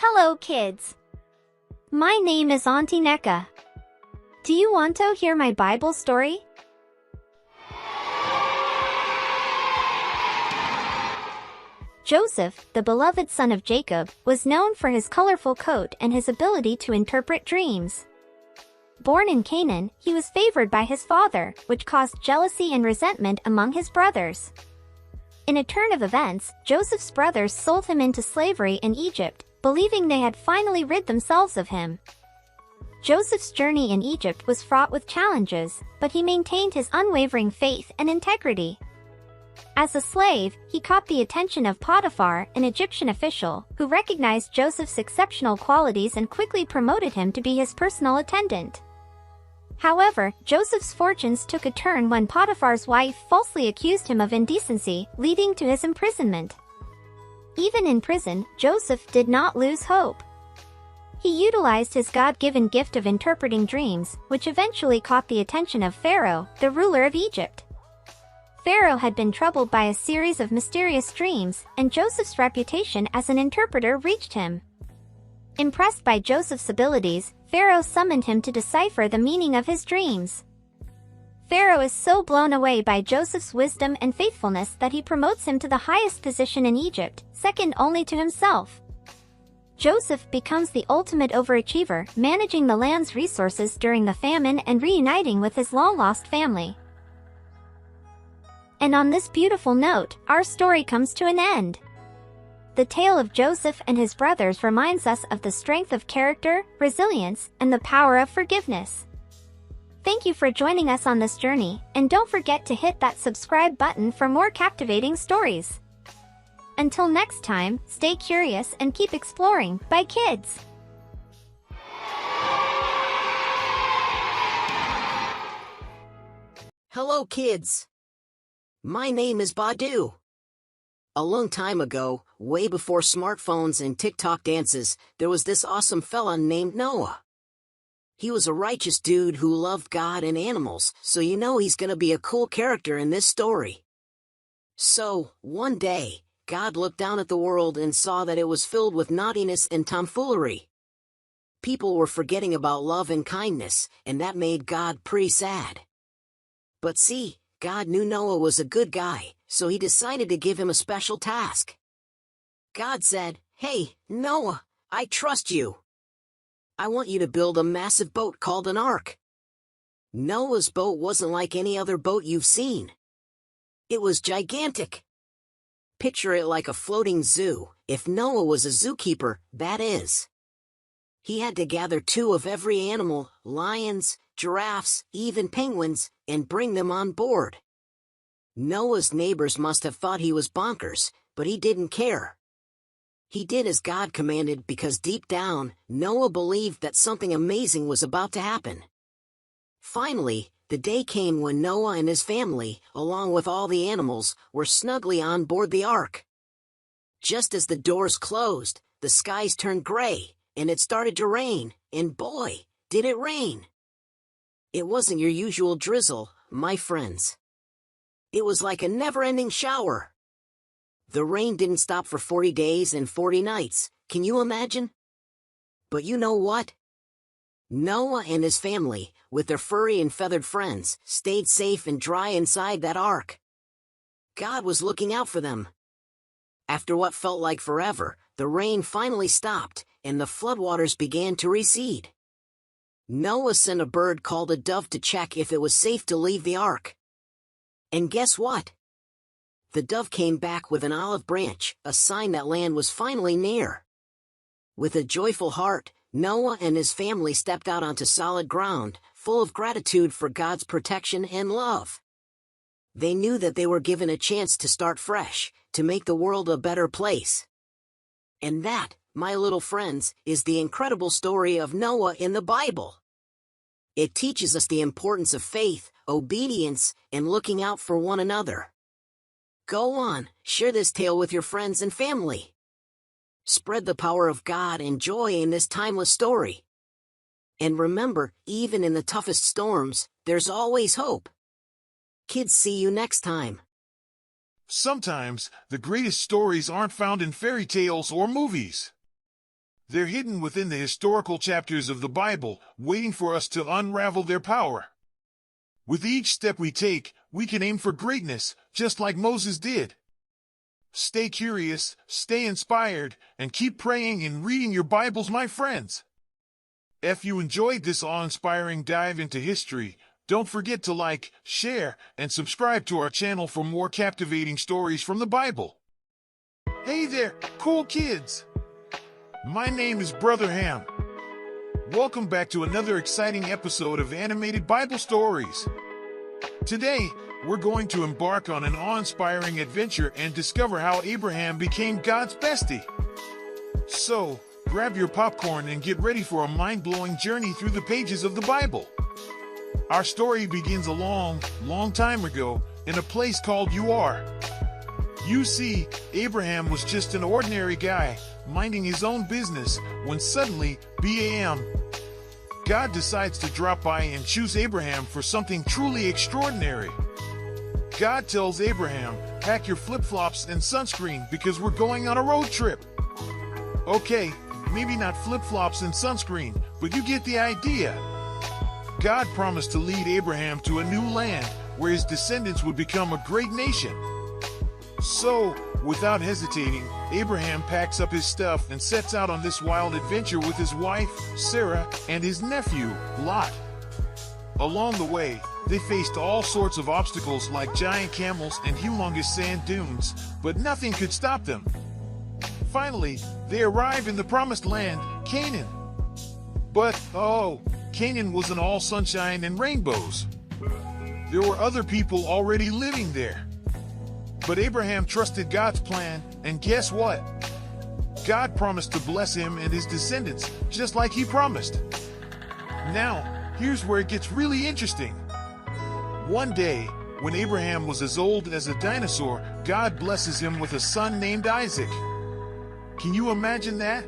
Hello kids. My name is Auntie Neka. Do you want to hear my Bible story? Joseph, the beloved son of Jacob, was known for his colorful coat and his ability to interpret dreams. Born in Canaan, he was favored by his father, which caused jealousy and resentment among his brothers. In a turn of events, Joseph's brothers sold him into slavery in Egypt, believing they had finally rid themselves of him. Joseph's journey in Egypt was fraught with challenges, but he maintained his unwavering faith and integrity. As a slave, he caught the attention of Potiphar, an Egyptian official, who recognized Joseph's exceptional qualities and quickly promoted him to be his personal attendant. However, Joseph's fortunes took a turn when Potiphar's wife falsely accused him of indecency, leading to his imprisonment. Even in prison, Joseph did not lose hope. He utilized his God-given gift of interpreting dreams, which eventually caught the attention of Pharaoh, the ruler of Egypt. Pharaoh had been troubled by a series of mysterious dreams, and Joseph's reputation as an interpreter reached him. Impressed by Joseph's abilities, Pharaoh summoned him to decipher the meaning of his dreams. Pharaoh is so blown away by Joseph's wisdom and faithfulness that he promotes him to the highest position in Egypt, second only to himself. Joseph becomes the ultimate overachiever, managing the land's resources during the famine and reuniting with his long-lost family. And on this beautiful note, our story comes to an end. The tale of Joseph and his brothers reminds us of the strength of character, resilience, and the power of forgiveness. Thank you for joining us on this journey, and don't forget to hit that subscribe button for more captivating stories. Until next time, stay curious and keep exploring. Bye kids! Hello kids! My name is Badu. A long time ago, way before smartphones and TikTok dances, there was this awesome fella named Noah. He was a righteous dude who loved God and animals, so you know he's gonna be a cool character in this story. So, one day, God looked down at the world and saw that it was filled with naughtiness and tomfoolery. People were forgetting about love and kindness, and that made God pretty sad. But see, God knew Noah was a good guy, so he decided to give him a special task. God said, "Hey, Noah, I trust you. I want you to build a massive boat called an ark." Noah's boat wasn't like any other boat you've seen. It was gigantic. Picture it like a floating zoo, if Noah was a zookeeper, that is. He had to gather 2 of every animal, lions, giraffes, even penguins, and bring them on board. Noah's neighbors must have thought he was bonkers, but he didn't care. He did as God commanded because deep down, Noah believed that something amazing was about to happen. Finally, the day came when Noah and his family, along with all the animals, were snugly on board the ark. Just as the doors closed, the skies turned gray, and it started to rain, and boy, did it rain! It wasn't your usual drizzle, my friends. It was like a never-ending shower. The rain didn't stop for 40 days and 40 nights, can you imagine? But you know what? Noah and his family, with their furry and feathered friends, stayed safe and dry inside that ark. God was looking out for them. After what felt like forever, the rain finally stopped, and the floodwaters began to recede. Noah sent a bird called a dove to check if it was safe to leave the ark. And guess what? The dove came back with an olive branch, a sign that land was finally near. With a joyful heart, Noah and his family stepped out onto solid ground, full of gratitude for God's protection and love. They knew that they were given a chance to start fresh, to make the world a better place. And that, my little friends, is the incredible story of Noah in the Bible. It teaches us the importance of faith, obedience, and looking out for one another. Go on, share this tale with your friends and family. Spread the power of God and joy in this timeless story. And remember, even in the toughest storms, there's always hope. Kids, see you next time. Sometimes, the greatest stories aren't found in fairy tales or movies. They're hidden within the historical chapters of the Bible, waiting for us to unravel their power. With each step we take, we can aim for greatness, just like Moses did. Stay curious, stay inspired, and keep praying and reading your Bibles, my friends. If you enjoyed this awe-inspiring dive into history, don't forget to like, share, and subscribe to our channel for more captivating stories from the Bible. Hey there, cool kids! My name is Brother Ham. Welcome back to another exciting episode of Animated Bible Stories. Today, we're going to embark on an awe-inspiring adventure and discover how Abraham became God's bestie. So, grab your popcorn and get ready for a mind-blowing journey through the pages of the Bible. Our story begins a long, long time ago in a place called Ur. You see, Abraham was just an ordinary guy, minding his own business, when suddenly, bam! God decides to drop by and choose Abraham for something truly extraordinary. God tells Abraham, pack your flip-flops and sunscreen because we're going on a road trip. Okay, maybe not flip-flops and sunscreen, but you get the idea. God promised to lead Abraham to a new land where his descendants would become a great nation. So, without hesitating, Abraham packs up his stuff and sets out on this wild adventure with his wife, Sarah, and his nephew, Lot. Along the way, they faced all sorts of obstacles like giant camels and humongous sand dunes, but nothing could stop them. Finally, they arrive in the promised land, Canaan. But, Canaan wasn't all sunshine and rainbows. There were other people already living there. But Abraham trusted God's plan, and guess what? God promised to bless him and his descendants, just like he promised. Now, here's where it gets really interesting. One day, when Abraham was as old as a dinosaur, God blesses him with a son named Isaac. Can you imagine that?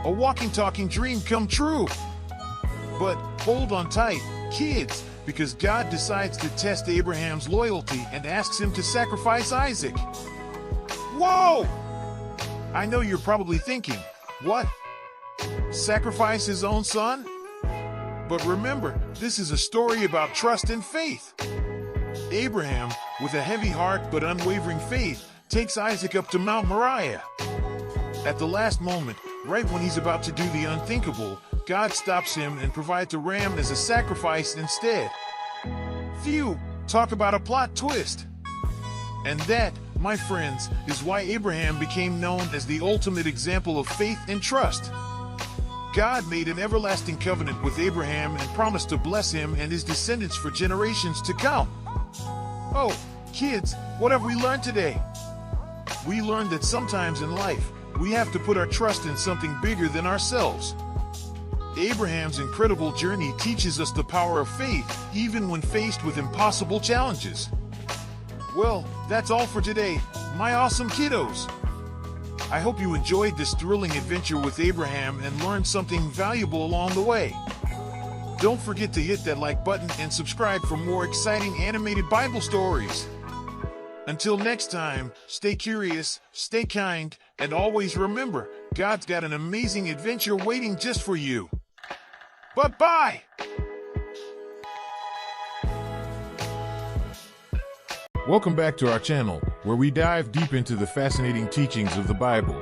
A walking, talking dream come true. But hold on tight, kids, because God decides to test Abraham's loyalty and asks him to sacrifice Isaac. Whoa! I know you're probably thinking, what? Sacrifice his own son? But remember, this is a story about trust and faith. Abraham, with a heavy heart but unwavering faith, takes Isaac up to Mount Moriah. At the last moment, right when he's about to do the unthinkable, God stops him and provides a ram as a sacrifice instead. Phew, talk about a plot twist. And that, my friends, is why Abraham became known as the ultimate example of faith and trust. God made an everlasting covenant with Abraham and promised to bless him and his descendants for generations to come. Oh, kids, what have we learned today? We learned that sometimes in life, we have to put our trust in something bigger than ourselves. Abraham's incredible journey teaches us the power of faith, even when faced with impossible challenges. Well, that's all for today, my awesome kiddos. I hope you enjoyed this thrilling adventure with Abraham and learned something valuable along the way. Don't forget to hit that like button and subscribe for more exciting animated Bible stories. Until next time, stay curious, stay kind, and always remember, God's got an amazing adventure waiting just for you. Bye-bye! Welcome back to our channel, where we dive deep into the fascinating teachings of the Bible.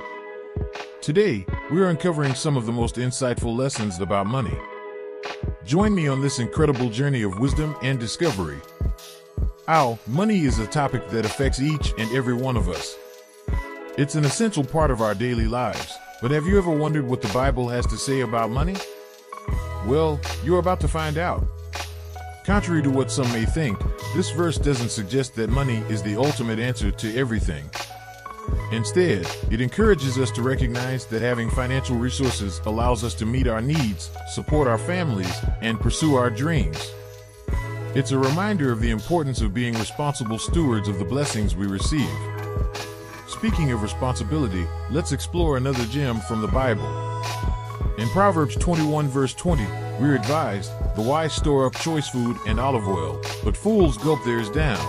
Today, we are uncovering some of the most insightful lessons about money. Join me on this incredible journey of wisdom and discovery. Money is a topic that affects each and every one of us. It's an essential part of our daily lives, but have you ever wondered what the Bible has to say about money? Well, you're about to find out. Contrary to what some may think, this verse doesn't suggest that money is the ultimate answer to everything. Instead, it encourages us to recognize that having financial resources allows us to meet our needs, support our families, and pursue our dreams. It's a reminder of the importance of being responsible stewards of the blessings we receive. Speaking of responsibility, let's explore another gem from the Bible. In Proverbs 21 verse 20, we're advised, the wise store up choice food and olive oil, but fools gulp theirs down.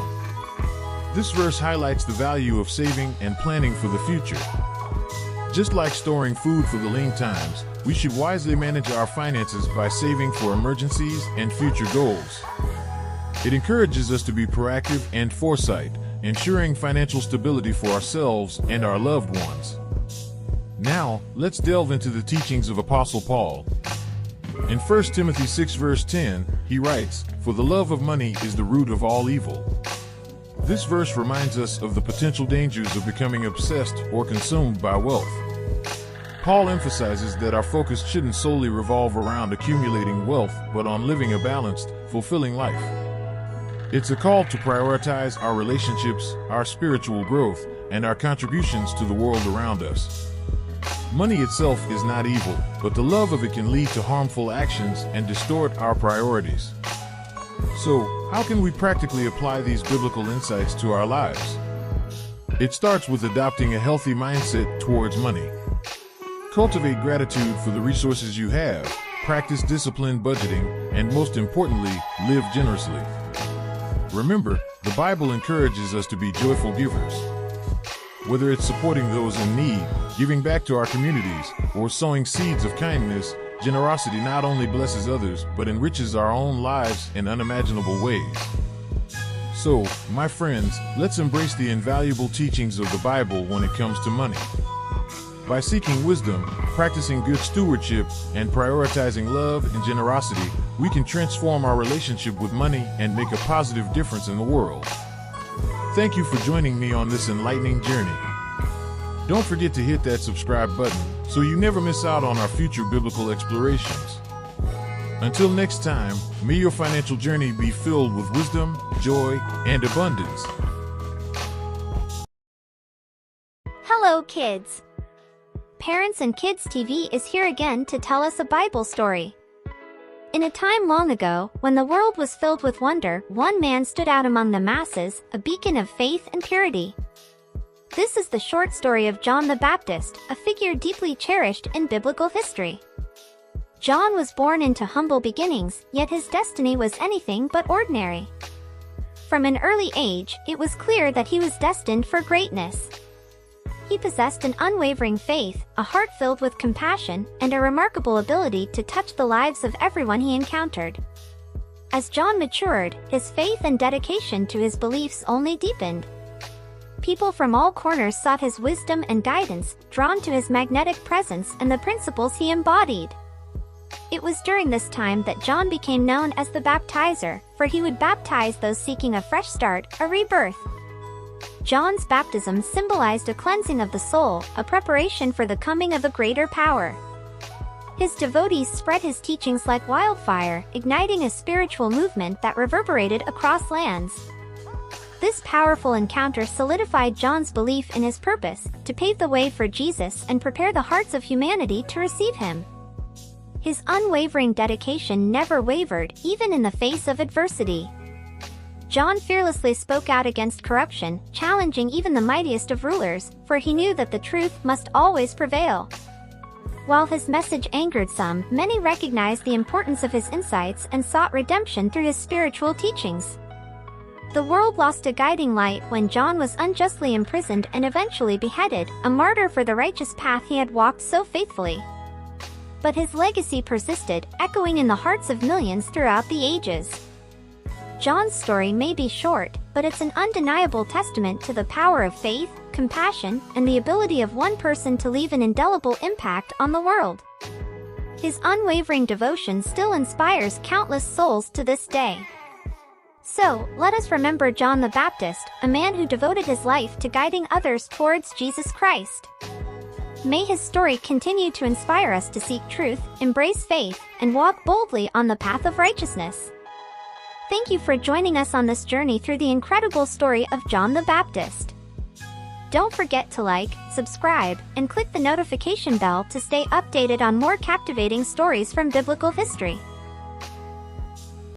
This verse highlights the value of saving and planning for the future. Just like storing food for the lean times, we should wisely manage our finances by saving for emergencies and future goals. It encourages us to be proactive and foresight, ensuring financial stability for ourselves and our loved ones. Now, let's delve into the teachings of Apostle Paul. In 1 Timothy 6 verse 10, he writes, "For the love of money is the root of all evil." This verse reminds us of the potential dangers of becoming obsessed or consumed by wealth. Paul emphasizes that our focus shouldn't solely revolve around accumulating wealth, but on living a balanced, fulfilling life. It's a call to prioritize our relationships, our spiritual growth, and our contributions to the world around us. Money itself is not evil, but the love of it can lead to harmful actions and distort our priorities. So, how can we practically apply these biblical insights to our lives? It starts with adopting a healthy mindset towards money. Cultivate gratitude for the resources you have, practice disciplined budgeting, and most importantly, live generously. Remember, the Bible encourages us to be joyful givers. Whether it's supporting those in need, giving back to our communities, or sowing seeds of kindness, generosity not only blesses others, but enriches our own lives in unimaginable ways. So, my friends, let's embrace the invaluable teachings of the Bible when it comes to money. By seeking wisdom, practicing good stewardship, and prioritizing love and generosity, we can transform our relationship with money and make a positive difference in the world. Thank you for joining me on this enlightening journey. Don't forget to hit that subscribe button so you never miss out on our future biblical explorations. Until next time, may your financial journey be filled with wisdom, joy, and abundance. Hello, kids! Parents and Kids TV is here again to tell us a Bible story. In a time long ago, when the world was filled with wonder, one man stood out among the masses, a beacon of faith and purity. This is the short story of John the Baptist, a figure deeply cherished in biblical history. John was born into humble beginnings, yet his destiny was anything but ordinary. From an early age, it was clear that he was destined for greatness. He possessed an unwavering faith, a heart filled with compassion, and a remarkable ability to touch the lives of everyone he encountered. As John matured, his faith and dedication to his beliefs only deepened. People from all corners sought his wisdom and guidance, drawn to his magnetic presence and the principles he embodied. It was during this time that John became known as the Baptizer, for he would baptize those seeking a fresh start, a rebirth. John's baptism symbolized a cleansing of the soul, a preparation for the coming of a greater power. His devotees spread his teachings like wildfire, igniting a spiritual movement that reverberated across lands. This powerful encounter solidified John's belief in his purpose, to pave the way for Jesus and prepare the hearts of humanity to receive him. His unwavering dedication never wavered, even in the face of adversity. John fearlessly spoke out against corruption, challenging even the mightiest of rulers, for he knew that the truth must always prevail. While his message angered some, many recognized the importance of his insights and sought redemption through his spiritual teachings. The world lost a guiding light when John was unjustly imprisoned and eventually beheaded, a martyr for the righteous path he had walked so faithfully. But his legacy persisted, echoing in the hearts of millions throughout the ages. John's story may be short, but it's an undeniable testament to the power of faith, compassion, and the ability of one person to leave an indelible impact on the world. His unwavering devotion still inspires countless souls to this day. So, let us remember John the Baptist, a man who devoted his life to guiding others towards Jesus Christ. May his story continue to inspire us to seek truth, embrace faith, and walk boldly on the path of righteousness. Thank you for joining us on this journey through the incredible story of John the Baptist. Don't forget to like, subscribe, and click the notification bell to stay updated on more captivating stories from biblical history.